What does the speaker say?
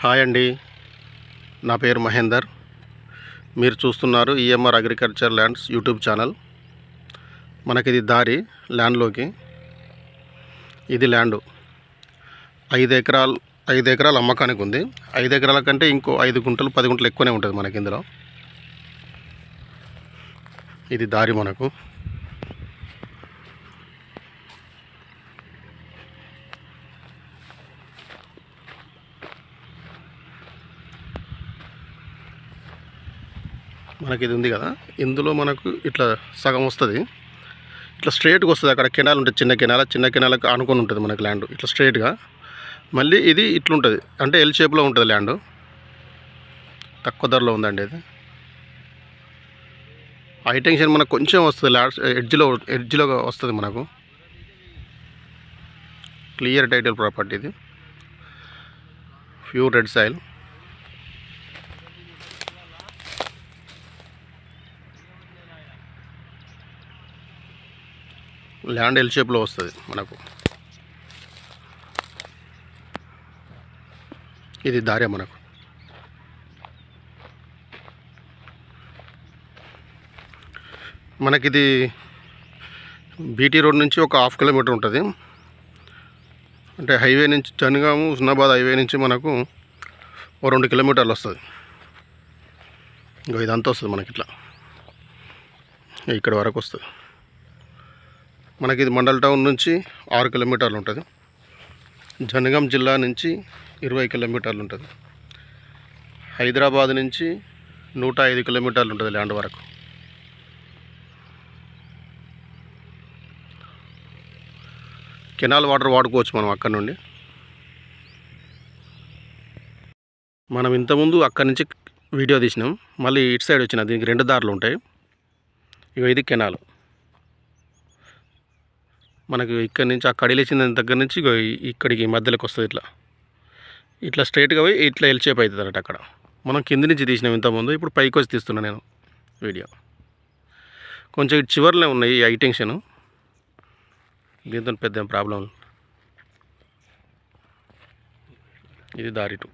Hi అండి, నా పేరు మహేందర్. మీరు చూస్తున్నారు EMR agriculture lands YouTube channel. మనకిది దారి ల్యాండ్లోకి. ఇది ల్యాండు 5 ఎకరాలు అమ్మకానికి ఉంది. 5 ఎకరాల కంటే ఇంకో 5 గుంటలు 10 గుంటలు ఎక్కువనే ఉంటుంది మనకి ఇందులో. ఇది దారి మనకు. మనకి ఇది ఉంది కదా, ఇందులో మనకు ఇట్లా సగం వస్తుంది, ఇట్లా స్ట్రైట్గా వస్తుంది. అక్కడ కెనాల్ ఉంటుంది, చిన్న కెనాలకు ఆనుకొని ఉంటుంది మనకి ల్యాండ్ ఇట్లా స్ట్రైట్గా. మళ్ళీ ఇది ఇట్లుంటుంది, అంటే ఎల్ షేప్లో ఉంటుంది ల్యాండ్. తక్కువ ధరలో ఉందండి ఇది. హైటెన్షన్ మనకు కొంచెం వస్తుంది, ఎడ్జ్లో వస్తుంది మనకు. క్లియర్ టైటిల్ ప్రాపర్టీ ఇది. Pure red soil. Land L షేప్లో వస్తుంది మనకు. ఇది దారి మనకు. మనకిది బీటీ రోడ్ నుంచి ఒక 1/2 కిలోమీటర్ ఉంటుంది. అంటే హైవే నుంచి జనగాము హుస్నాబాద్ హైవే నుంచి మనకు ఓ 2 కిలోమీటర్లు వస్తుంది. ఇంకా ఇదంతా వస్తుంది మనకి ఇట్లా, ఇక్కడ వరకు వస్తుంది. మనకి ఇది మండల్ టౌన్ నుంచి 6 కిలోమీటర్లు ఉంటుంది. జనగాం జిల్లా నుంచి 20 కిలోమీటర్లు ఉంటుంది. హైదరాబాద్ నుంచి 105 కిలోమీటర్లు ఉంటుంది ల్యాండ్ వరకు. కెనాల్ వాటర్ వాడుకోవచ్చు మనం అక్కడ నుండి. మనం ఇంతకుముందు అక్కడి నుంచి వీడియో తీసినాం, మళ్ళీ ఇటు సైడ్ వచ్చిన. దీనికి 2 దారులు ఉంటాయి. ఇక ఇది కెనాల్. మనకు ఇక్కడి నుంచి ఆ కడిలేసిన దగ్గర నుంచి ఇక్కడికి మధ్యలోకి వస్తుంది. ఇట్లా స్ట్రైట్గా పోయి ఇట్లా ఎల్ షేప్ అవుతుంది అన్నట్టు. అక్కడ మనం కింది నుంచి తీసినాం ఇంతకుముందు, ఇప్పుడు పైకి వచ్చి తీస్తున్నాను నేను వీడియో. కొంచెం ఇటు చివర్లో ఉన్నాయి ఈ హైటెన్షన్, దీంతో పెద్ద ప్రాబ్లం. ఇది దారి 2.